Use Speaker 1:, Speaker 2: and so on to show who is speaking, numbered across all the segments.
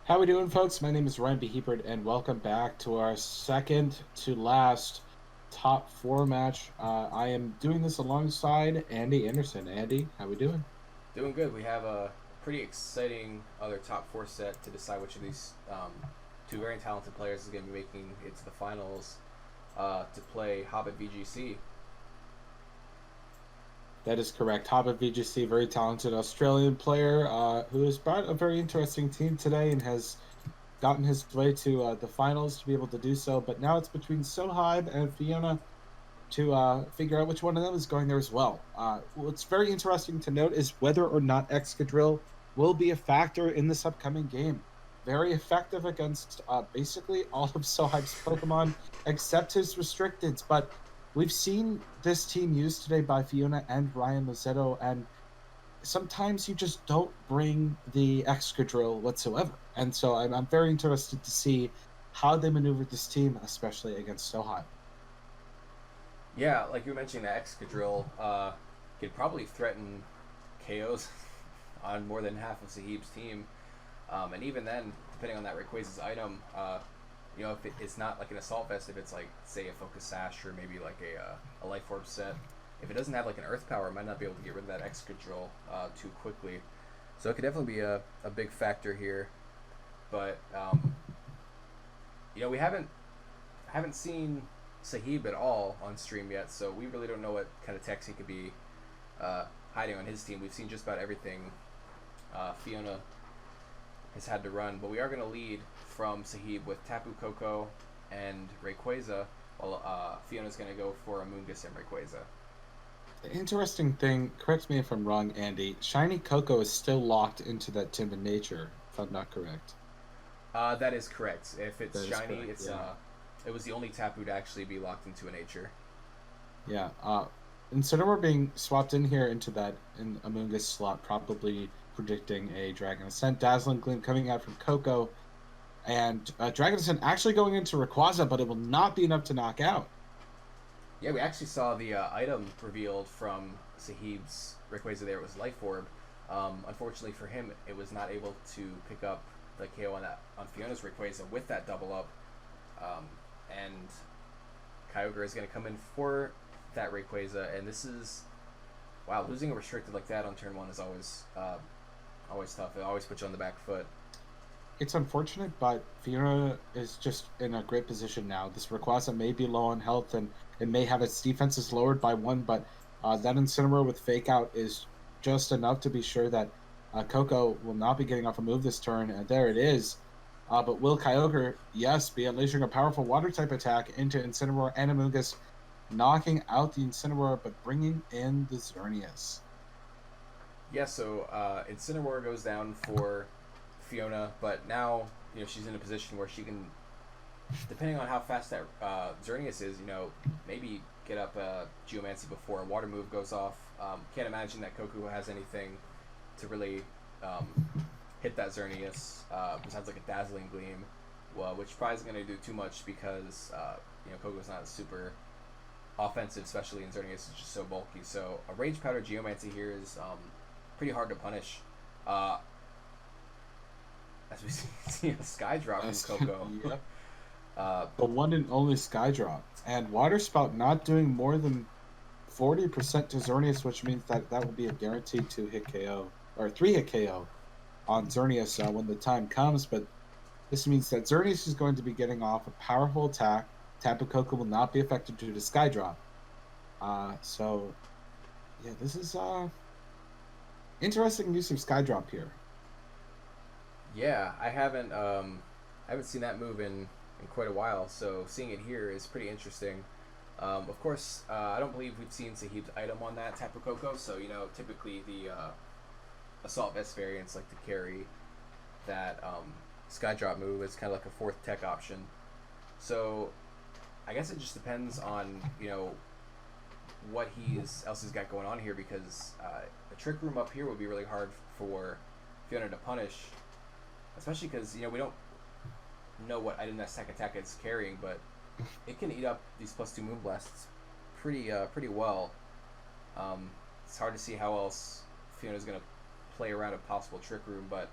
Speaker 1: How we doing, folks? My name is Ryan B. Hebert, and welcome back to our second to last top four match. I am doing this alongside Andy Anderson. Andy, how we doing?
Speaker 2: Doing good. We have a pretty exciting other top four set to decide which of these two very talented players is going to be making it to the finals to play Hobbit VGC.
Speaker 1: That is correct. Hobbit VGC, very talented Australian player who has brought a very interesting team today and has gotten his way to the finals to be able to do so. But now it's between Sohaib and Fiona to figure out which one of them is going there as well. What's very interesting to note is whether or not Excadrill will be a factor in this upcoming game. Very effective against basically all of Sohaib's Pokemon except his restricteds. But we've seen this team used today by Fiona and Ryan Mazzetto, and sometimes you just don't bring the Excadrill whatsoever. And so I'm very interested to see how they maneuver this team, especially against Sohaib.
Speaker 2: Yeah, like you mentioned, the Excadrill could probably threaten KOs on more than half of Sahib's team. And even then, depending on that Rayquaza's item, if it's not like an Assault Vest, if it's like, say, a Focus Sash or maybe like a Life Orb set, if it doesn't have like an Earth Power, it might not be able to get rid of that Excadrill too quickly. So it could definitely be a big factor here. But, we haven't seen Sahib at all on stream yet, so we really don't know what kind of techs he could be hiding on his team. We've seen just about everything Fiona has had to run, but we are going to lead from Sahib with Tapu Koko and Rayquaza, while Fiona's going to go for Amoonguss and Rayquaza.
Speaker 1: The interesting thing, correct me if I'm wrong, Andy, Shiny Coco is still locked into that timid nature, if I'm not correct.
Speaker 2: That is correct. If it's
Speaker 1: That is
Speaker 2: shiny,
Speaker 1: correct,
Speaker 2: it's
Speaker 1: yeah.
Speaker 2: it was the only Tapu to actually be locked into a nature.
Speaker 1: Yeah. Incineroar being swapped in here into that in Amoonguss slot, probably predicting a Dragon Ascent. Dazzling Gleam coming out from Coco, and Dragon Ascent actually going into Rayquaza, but it will not be enough to knock out.
Speaker 2: Yeah, we actually saw the item revealed from Sahib's Rayquaza there. It was Life Orb. Unfortunately for him, it was not able to pick up the KO on Fiona's Rayquaza with that double up. And Kyogre is going to come in for that Rayquaza, and this is losing a restricted like that on turn one is always tough. It always puts you on the back foot.
Speaker 1: It's unfortunate, but Fiona is just in a great position now. This Rayquaza may be low on health, and it may have its defenses lowered by one, but that Incineroar with Fake Out is just enough to be sure that Coco will not be getting off a move this turn. And there it is. But will Kyogre, yes, be unleashing a powerful water type attack into Incineroar and Amoonguss, knocking out the Incineroar, but bringing in the Xerneas.
Speaker 2: Yeah, so Incineroar goes down for Fiona, but now she's in a position where she can, depending on how fast that Xerneas is, maybe get up Geomancy before a water move goes off. Can't imagine that Koku has anything to really hit that Xerneas besides like a Dazzling Gleam, which probably isn't going to do too much because Koku's not super offensive, especially in Xerneas is just so bulky. So a Rage Powder Geomancy here is pretty hard to punish. As we see a Sky Drop from Coco.
Speaker 1: Yep. The one and only Skydrop. And Water Spout not doing more than 40% to Xerneas, which means that will be a guaranteed 2-hit KO, or 3-hit KO on Xerneas when the time comes. But this means that Xerneas is going to be getting off a powerful attack. Tapu Koko will not be affected due to Skydrop. So, yeah, this is interesting use of Skydrop here.
Speaker 2: Yeah, I haven't seen that move in quite a while, so seeing it here is pretty interesting. Of course, I don't believe we've seen Sahib's item on that Tapu Koko, so typically the Assault Vest variants like to carry that Skydrop move as kind of like a fourth tech option. So I guess it just depends on what else he's got going on here, because the Trick Room up here would be really hard for Fiona to punish, especially because we don't know what item that Tech Attack is carrying, but it can eat up these +2 Moonblasts pretty well. It's hard to see how else Fiona's going to play around a possible Trick Room, but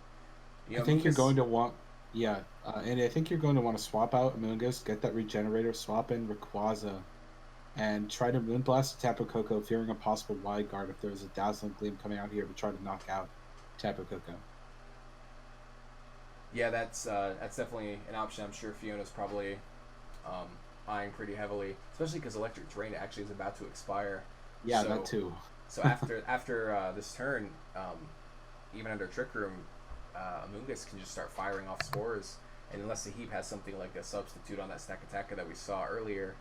Speaker 1: I think you're going to want Yeah, and I think you're going to want to swap out Amoonguss, get that Regenerator, swap in Rayquaza, and try to Moonblast Tapu Koko, fearing a possible wide guard if there's a Dazzling Gleam coming out here to try to knock out Tapu Koko.
Speaker 2: Yeah, that's definitely an option. I'm sure Fiona's probably um, eyeing pretty heavily, especially because Electric Terrain actually is about to expire.
Speaker 1: Yeah, that
Speaker 2: So
Speaker 1: too.
Speaker 2: so after this turn, even under Trick Room, Amoonguss can just start firing off spores. And unless Sahib has something like a substitute on that Stack Attacker that we saw earlier,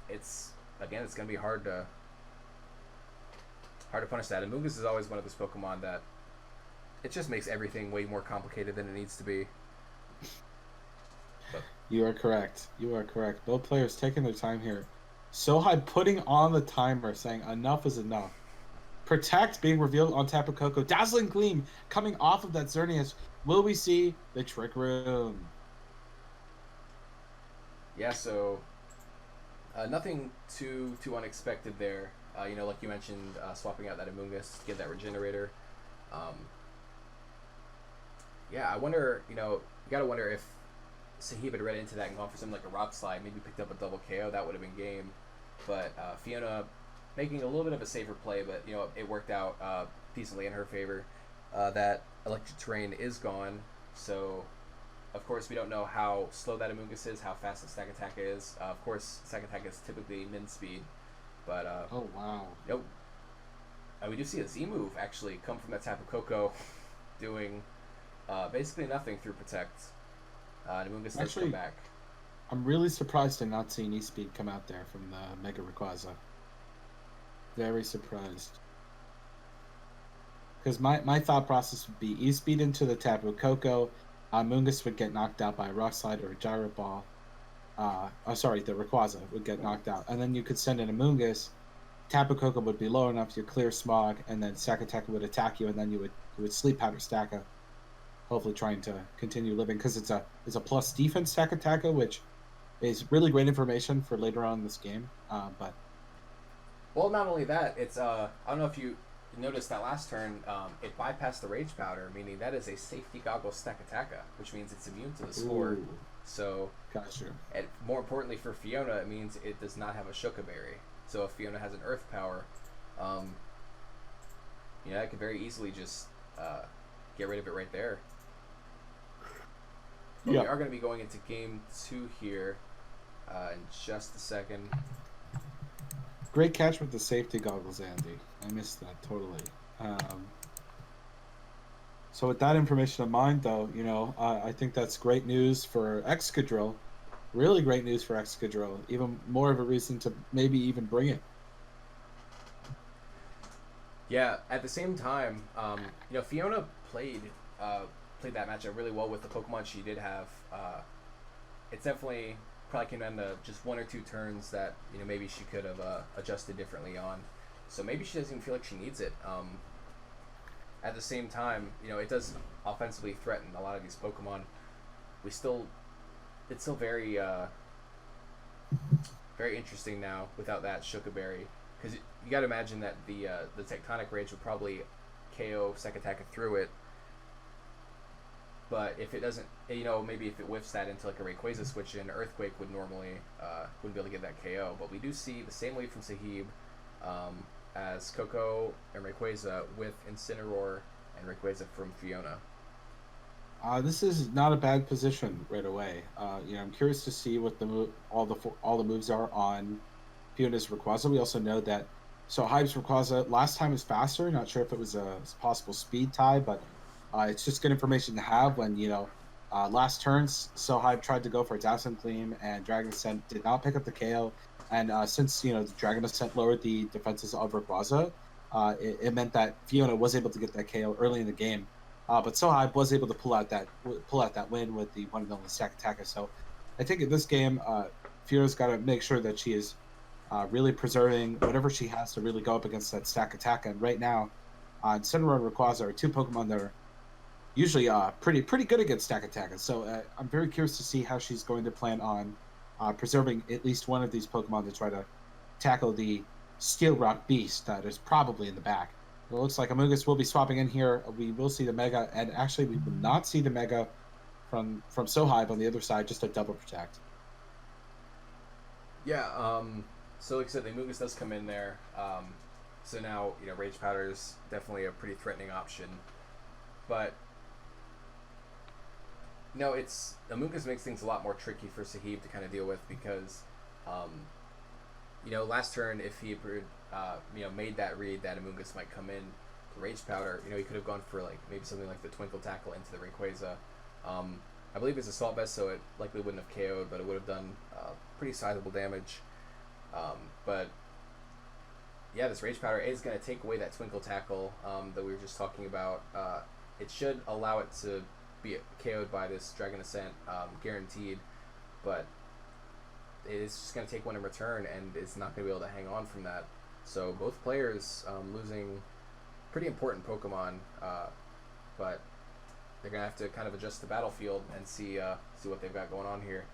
Speaker 2: it's gonna be hard to punish that. And Amoonguss is always one of those Pokemon that it just makes everything way more complicated than it needs to be. But
Speaker 1: You are correct. You are correct. Both players taking their time here. Sohai putting on the timer, saying enough is enough. Protect being revealed on Tapu Koko. Dazzling Gleam coming off of that Xerneas. Will we see the Trick Room?
Speaker 2: yeah, so nothing too unexpected there. Like you mentioned, swapping out that Amoonguss, get that Regenerator. Um, yeah, I wonder. You gotta wonder if Sahib had read into that and gone for something like a Rock Slide, maybe picked up a double KO. That would have been game. But Fiona making a little bit of a safer play, but it worked out decently in her favor. That Electric Terrain is gone, so of course we don't know how slow that Amoonguss is, how fast the Stack Attack is. Of course, Stack Attack is typically min speed, but
Speaker 1: Oh, wow.
Speaker 2: nope. We do see a Z move actually come from that Tapu Koko, doing basically nothing through Protect. And Amoonguss does come
Speaker 1: Actually,
Speaker 2: back.
Speaker 1: I'm really surprised to not see E-Speed come out there from the Mega Rayquaza. Very surprised. Because my thought process would be E-Speed into the Tapu Koko. Mungus would get knocked out by a Rock Slide or a Gyro Ball. The Rayquaza would get knocked out. And then you could send in a Mungus. Tapu Koko would be low enough to clear Smog, and then Sakataka would attack you, and then you would Sleep Powder Stacka, hopefully trying to continue living. Because it's a plus defense Sakataka, which is really great information for later on in this game. But
Speaker 2: Well, not only that, it's I don't know if you noticed that last turn, it bypassed the Rage Powder, meaning that is a safety goggle Stack Attacka, which means it's immune to the Spore.
Speaker 1: Ooh.
Speaker 2: So,
Speaker 1: Gotcha.
Speaker 2: and more importantly for Fiona, it means it does not have a Shuka Berry. So if Fiona has an Earth Power, it could very easily just get rid of it right there. But
Speaker 1: Yeah.
Speaker 2: we are going to be going into game 2 here in just a second.
Speaker 1: Great catch with the safety goggles, Andy. I missed that totally. So with that information in mind, though, I think that's great news for Excadrill. Really great news for Excadrill. Even more of a reason to maybe even bring it.
Speaker 2: Yeah, at the same time, Fiona played that matchup really well with the Pokemon she did have. It's definitely probably came down to just one or two turns that maybe she could have adjusted differently on. So maybe she doesn't even feel like she needs it. At the same time, it does offensively threaten a lot of these Pokemon. It's still very very interesting now without that Shuka Berry, because you got to imagine that the Tectonic Rage would probably KO Sekataka through it. But if it doesn't, maybe if it whiffs that into like a Rayquaza switch in, Earthquake would normally wouldn't be able to get that KO. But we do see the same lead from Sahib as Coco and Rayquaza with Incineroar and Rayquaza from Fiona.
Speaker 1: This is not a bad position right away. I'm curious to see what all the moves are on Fiona's Rayquaza. We also know that Hype's Rayquaza last time was faster. Not sure if it was a possible speed tie, but it's just good information to have when last turns Hype tried to go for a Dazzling Gleam and Dragon Ascent did not pick up the KO. And since the Dragon Ascent lowered the defenses of Rayquaza, it meant that Fiona was able to get that KO early in the game. But Sohai was able to pull out that win with the one and only Stack Attacker. So I think in this game, Fiona's got to make sure that she is really preserving whatever she has to really go up against that Stack Attacker. And right now, Incineroar and Rayquaza are two Pokemon that are usually pretty good against Stack Attackers. So I'm very curious to see how she's going to plan on preserving at least one of these Pokemon to try to tackle the Steel Rock Beast that is probably in the back. It looks like Amoonguss will be swapping in here. We will see the Mega, and actually we will not see the Mega from Sohaib on the other side just to double protect.
Speaker 2: Yeah. So like I said, the Amoonguss does come in there. So now Rage Powder is definitely a pretty threatening option, but no, it's Amoonguss makes things a lot more tricky for Sahib to kind of deal with because, um, last turn if he made that read that Amoonguss might come in to Rage Powder, he could have gone for like maybe something like the Twinkle Tackle into the Rayquaza. I believe it's Assault Vest, so it likely wouldn't have KO'd, but it would have done pretty sizable damage. But yeah, this Rage Powder is going to take away that Twinkle Tackle that we were just talking about. It should allow it to be KO'd by this Dragon Ascent, guaranteed, but it's just going to take one in return, and it's not going to be able to hang on from that. So both players losing pretty important Pokemon, but they're going to have to kind of adjust the battlefield and see what they've got going on here.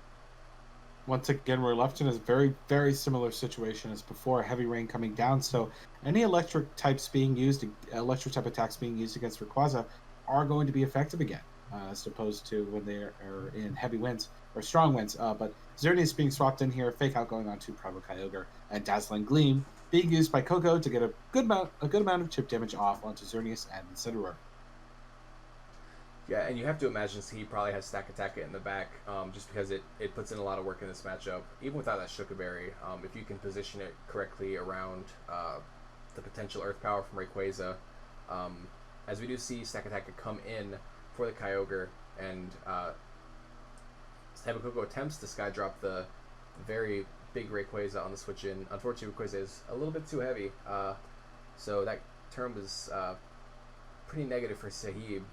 Speaker 1: Once again, we're left in a very, very similar situation as before. Heavy rain coming down, so any electric types being used, electric type attacks being used against Rayquaza, are going to be effective again, as opposed to when they are in heavy winds or strong winds. But Xerneas being swapped in here, Fake Out going on to Primal Kyogre, and Dazzling Gleam being used by Coco to get a good amount of chip damage off onto Xerneas and Incineroar.
Speaker 2: Yeah, and you have to imagine he probably has Stack Attack in the back, just because it puts in a lot of work in this matchup. Even without that Shuka Berry, if you can position it correctly around the potential Earth Power from Rayquaza, as we do see Stack Attack come in for the Kyogre, and Tapu Koko attempts to Sky Drop the very big Rayquaza on the switch in. Unfortunately, Rayquaza is a little bit too heavy, so that turn was pretty negative for Sahib.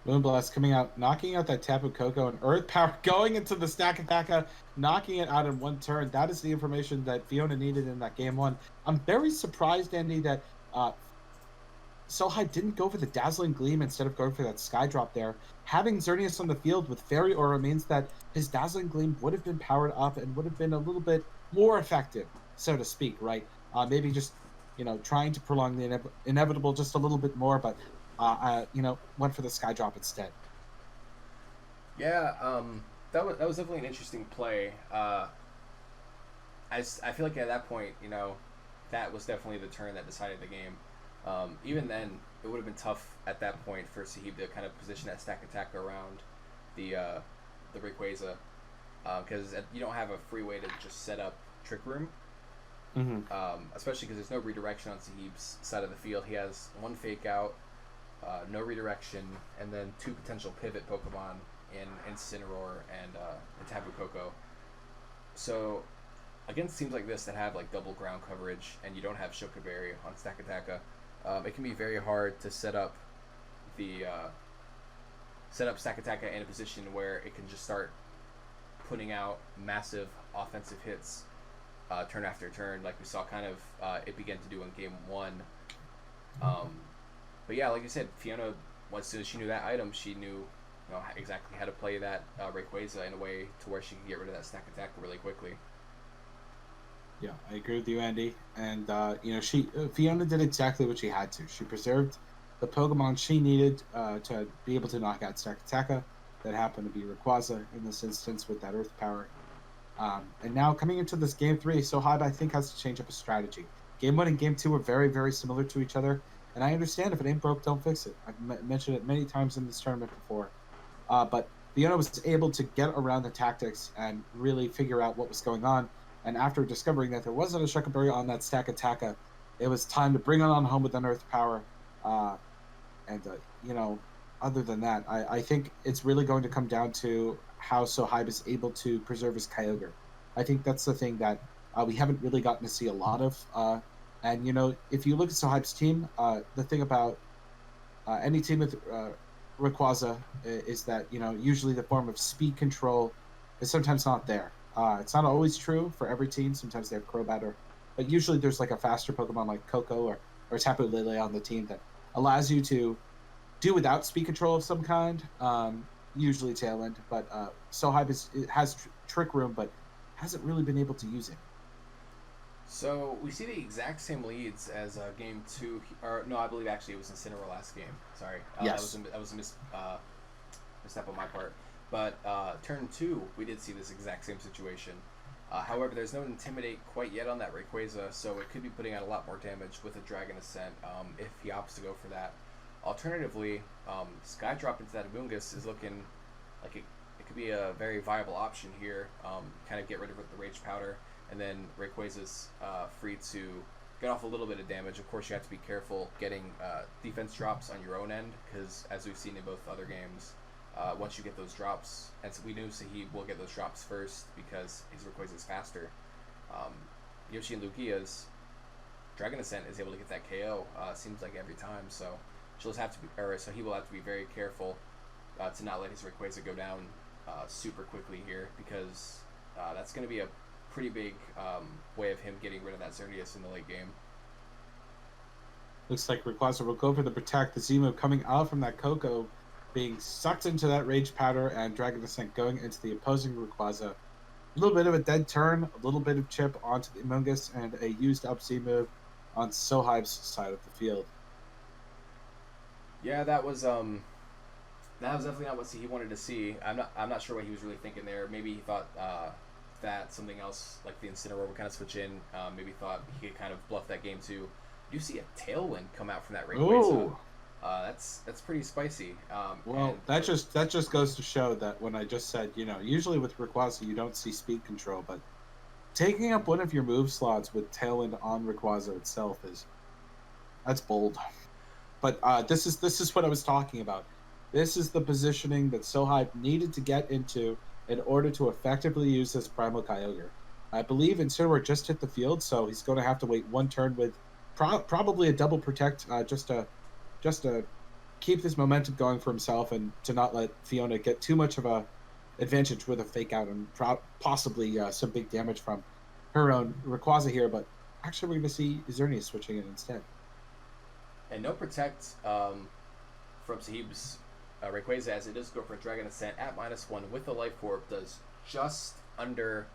Speaker 1: Moonblast coming out, knocking out that Tapu Koko, and Earth Power going into the Stack Attack, knocking it out in one turn. That is the information that Fiona needed in that game one. I'm very surprised, Andy, that Sohai didn't go for the Dazzling Gleam instead of going for that Sky Drop there. Having Xerneas on the field with Fairy Aura means that his Dazzling Gleam would have been powered up and would have been a little bit more effective, so to speak, right? Maybe just, trying to prolong the inevitable just a little bit more, but went for the Sky Drop instead.
Speaker 2: Yeah, that was definitely an interesting play. I feel like at that point, that was definitely the turn that decided the game. Even then, it would have been tough at that point for Sahib to kind of position that Stack Attack around the Rayquaza, because you don't have a free way to just set up Trick Room.
Speaker 1: Mm-hmm.
Speaker 2: Especially because there's no redirection on Sahib's side of the field. He has one Fake Out, no redirection, and then two potential pivot Pokemon in Incineroar and Tapu Koko. So against teams like this that have like double ground coverage and you don't have Shuka Berry on Stack Attacka, it can be very hard to set up Stack Attacka in a position where it can just start putting out massive offensive hits turn after turn, like we saw kind of it begin to do in game one. But yeah, like you said, Fiona, as soon as she knew that item, she knew exactly how to play that Rayquaza in a way to where she could get rid of that Stack Attack really quickly.
Speaker 1: Yeah, I agree with you, Andy. And Fiona did exactly what she had to. She preserved the Pokemon she needed to be able to knock out Stack Attacka. That happened to be Rayquaza in this instance with that Earth Power. And now coming into this Game 3, Sohaib, I think, has to change up a strategy. Game 1 and Game 2 were very, very similar to each other. And I understand if it ain't broke, don't fix it. I've mentioned it many times in this tournament before. But Fiona was able to get around the tactics and really figure out what was going on. And after discovering that there wasn't a Shuka Berry on that Stack Attacka, it was time to bring it on home with an Earth Power. Other than that, I think it's really going to come down to how Sohaib is able to preserve his Kyogre. I think that's the thing that we haven't really gotten to see a lot of. And, if you look at Sohaib's team, the thing about any team with Rayquaza is that, usually the form of speed control is sometimes not there. It's not always true for every team. Sometimes they have Crobat, but usually there's like a faster Pokemon like Koko or Tapu Lele on the team that allows you to do without speed control of some kind, usually Tailwind. But Sohaib has Trick Room, but hasn't really been able to use it.
Speaker 2: So we see the exact same leads as game 2, or no, I believe actually it was Incineroar last game. Sorry,
Speaker 1: yes,
Speaker 2: that was a misstep on my part. But turn 2, we did see this exact same situation. However, there's no Intimidate quite yet on that Rayquaza, so it could be putting out a lot more damage with a Dragon Ascent if he opts to go for that. Alternatively, Sky Drop into that Amoonguss is looking like it could be a very viable option here. Kind of get rid of the Rage Powder, and then Rayquaza's free to get off a little bit of damage. Of course, you have to be careful getting defense drops on your own end, because as we've seen in both other games, once you get those drops, and so we knew Sahib will get those drops first because his Rayquaza is faster. Yoshi and Lugia's Dragon Ascent is able to get that KO. Seems like every time, so she'll just have to be, or so he will have to be very careful to not let his Rayquaza go down super quickly here, because that's going to be a pretty big way of him getting rid of that Xerneas in the late game.
Speaker 1: Looks like Rayquaza will go for the Protect. The Z-move coming out from that Coco, being sucked into that Rage Powder, and Dragon Ascent going into the opposing Rayquaza. A little bit of a dead turn, a little bit of chip onto the Amoonguss, and a used up Z-move on Sohaib's side of the field.
Speaker 2: Yeah, that was definitely not what he wanted to see. I'm not sure what he was really thinking there. Maybe he thought that something else like the Incineroar would kind of switch in. Maybe thought he could kind of bluff that game too. You see a Tailwind come out from that Rayquaza. That's pretty spicy.
Speaker 1: Well, that just goes to show that when I just said, usually with Rayquaza you don't see speed control, but taking up one of your move slots with Tailwind on Rayquaza itself that's bold. But this is what I was talking about. This is the positioning that Sohaib needed to get into in order to effectively use this Primal Kyogre. I believe Incineroar just hit the field, so he's going to have to wait one turn with probably a double Protect just to keep this momentum going for himself and to not let Fiona get too much of a advantage with a Fake Out and possibly some big damage from her own Rayquaza here. But actually, we're going to see Xerneas switching it instead.
Speaker 2: And no Protect from Sahib's Rayquaza, as it does go for a Dragon Ascent at -1 with the Life Orb, does just under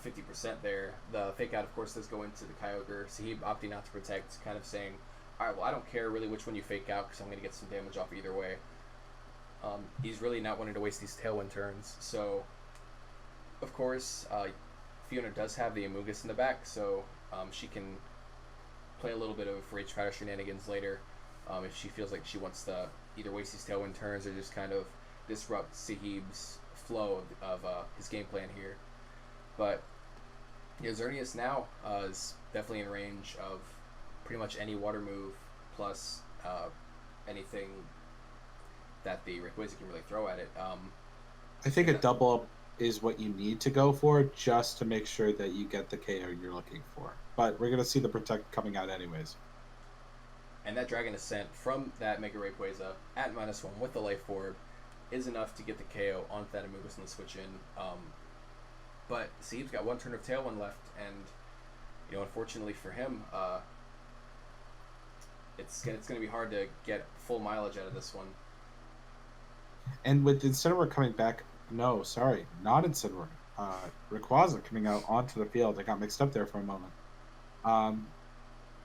Speaker 2: 50% there. The Fake Out, of course, does go into the Kyogre. Sahib opting not to Protect, kind of saying, alright, well, I don't care really which one you Fake Out because I'm going to get some damage off either way. He's really not wanting to waste these Tailwind turns. So, of course, Fiona does have the Amoonguss in the back, so she can play a little bit of Rage Powder shenanigans later if she feels like she wants to either waste these Tailwind turns or just kind of disrupt Sahib's flow of his game plan here. But Xerneas now is definitely in range of pretty much any water move plus anything that the Rayquaza can really throw at it.
Speaker 1: I think a double up is what you need to go for just to make sure that you get the KO you're looking for. But we're going to see the Protect coming out anyways.
Speaker 2: And that Dragon Ascent from that Mega Rayquaza at -1 with the Life Orb is enough to get the KO onto that Amoonguss and the switch in. But Sahib's got one turn of Tailwind left, and unfortunately for him, it's going to be hard to get full mileage out of this one.
Speaker 1: And with Incineroar coming back, no, sorry, not Incineroar. Rayquaza coming out onto the field. I got mixed up there for a moment.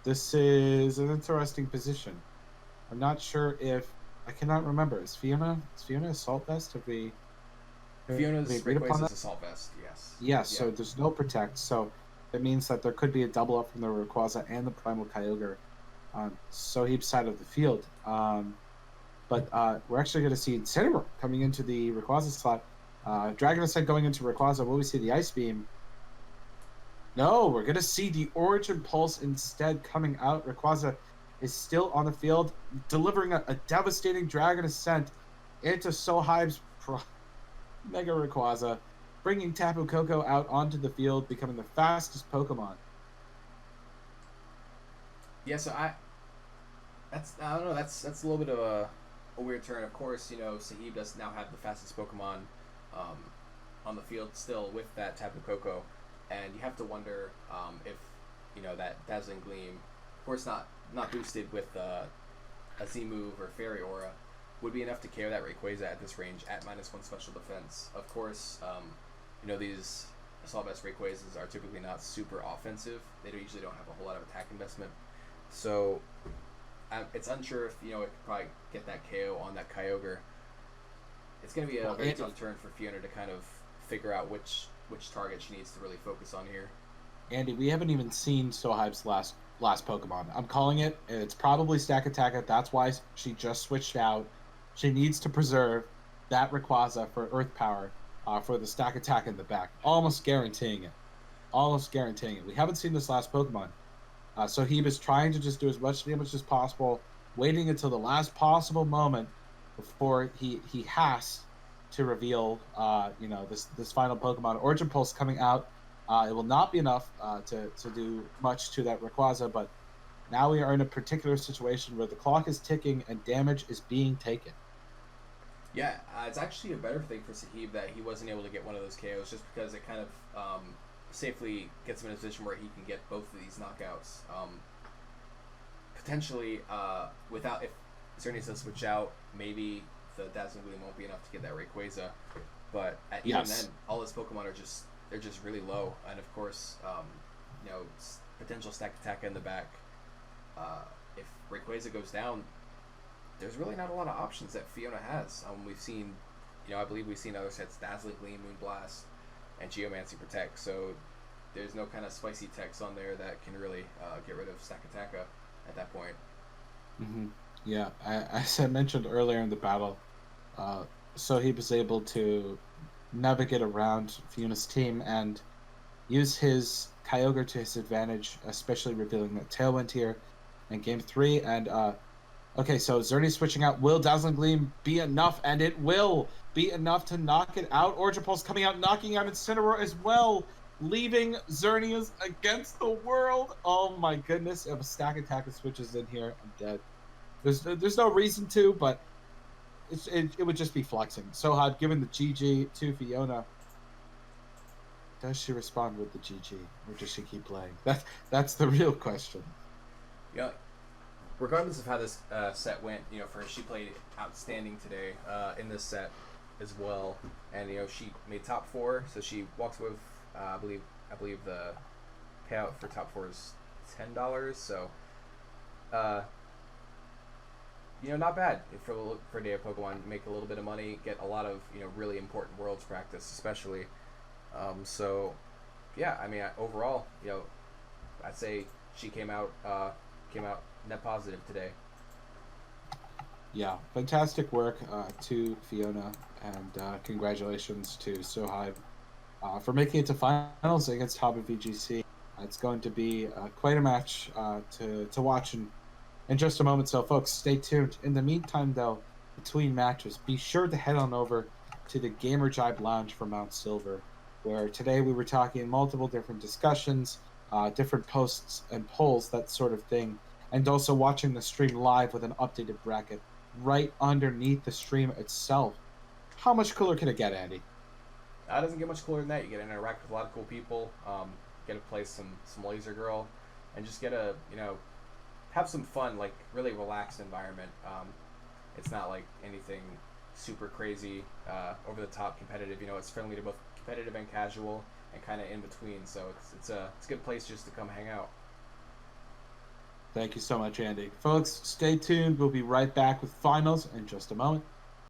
Speaker 1: This is an interesting position. I'm not sure if I cannot remember. Is Fiona Assault Vest?
Speaker 2: Fiona's Rayquaza is Assault Vest, yes.
Speaker 1: Yes, yeah. So there's no Protect. So it means that there could be a double up from the Rayquaza and the Primal Kyogre on Sohaib's side of the field. But we're actually going to see Incineroar coming into the Rayquaza slot. Dragon Ascent going into Rayquaza. Will we see the Ice Beam? No, we're going to see the Origin Pulse instead coming out. Rayquaza is still on the field, delivering a devastating Dragon Ascent into Sohaib's Mega Rayquaza, bringing Tapu Koko out onto the field, becoming the fastest Pokemon.
Speaker 2: Yeah, so I don't know. That's a little bit of a weird turn. Of course, Sahib does now have the fastest Pokemon on the field still with that Tapu Koko, and you have to wonder if that Dazzling Gleam, of course not boosted with a Z move or Fairy Aura, would be enough to KO that Rayquaza at this range at -1 special defense. Of course, these Assault Vest Rayquazas are typically not super offensive. They usually don't have a whole lot of attack investment. So it's unsure if it could probably get that KO on that Kyogre. it's going to be a
Speaker 1: Well,
Speaker 2: very tough turn for Fiona to kind of figure out which target she needs to really focus on here.
Speaker 1: Andy, we haven't even seen Sohybe's last Pokemon. I'm calling it. It's probably Stack Attack. That's why she just switched out. She needs to preserve that Rayquaza for Earth Power for the Stack Attack in the back. Almost guaranteeing it. Almost guaranteeing it. We haven't seen this last Pokemon. So he was trying to just do as much damage as possible, waiting until the last possible moment before he has to reveal this final Pokemon. Origin Pulse coming out. It will not be enough to do much to that Rayquaza, but now we are in a particular situation where the clock is ticking and damage is being taken.
Speaker 2: Yeah, it's actually a better thing for Sahib that he wasn't able to get one of those KOs, just because it kind of safely gets him in a position where he can get both of these knockouts. Potentially, without, if Cerny does switch out, maybe the Dazzling Gleam won't be enough to get that Rayquaza. But even then, all his Pokemon are just really low, and of course, potential Stack Attack in the back. If Rayquaza goes down, there's really not a lot of options that Fiona has. We've seen, I believe we've seen other sets: Dazzling Gleam, Moonblast, and Geomancy Protect. So there's no kind of spicy techs on there that can really get rid of Stack Attack at that point.
Speaker 1: Mm-hmm. Yeah, as I mentioned earlier in the battle, so he was able to navigate around Fiona's team and use his Kyogre to his advantage, especially revealing that Tailwind here in Game 3. And, okay, so Zerny switching out. Will Dazzling Gleam be enough? And it will be enough to knock it out. Origin Pulse coming out, knocking out Incineroar as well, leaving Xerneas against the world. Oh my goodness. If a Stack Attack switches in here, I'm dead. There's no reason to, but it would just be flexing. Sohad giving the GG to Fiona. Does she respond with the GG, or does she keep playing? That's the real question.
Speaker 2: Yeah. Regardless of how this set went, for her, she played outstanding today in this set as well, and she made top 4, so she walks with I believe the payout for top 4 is $10. So, not bad for a day of Pokemon. Make a little bit of money, get a lot of really important Worlds practice, especially. So, yeah, I mean, overall, I'd say she came out net positive today.
Speaker 1: Yeah, fantastic work to Fiona, and congratulations to Sohybe for making it to finals against TemporalVGC. It's going to be quite a match to watch in just a moment. So, folks, stay tuned. In the meantime, though, between matches, be sure to head on over to the Gamer Jibe Lounge for Mount Silver, where today we were talking multiple different discussions, different posts and polls, that sort of thing, and also watching the stream live with an updated bracket right underneath the stream itself. How much cooler can it get, Andy?
Speaker 2: It doesn't get much cooler than that. You get to interact with a lot of cool people, get to play some Laser Girl, and just get to, have some fun, like really relaxed environment. It's not like anything super crazy, over the top competitive. It's friendly to both competitive and casual, and kind of in between. So it's a good place just to come hang out.
Speaker 1: Thank you so much, Andy. Folks, stay tuned. We'll be right back with finals in just a moment.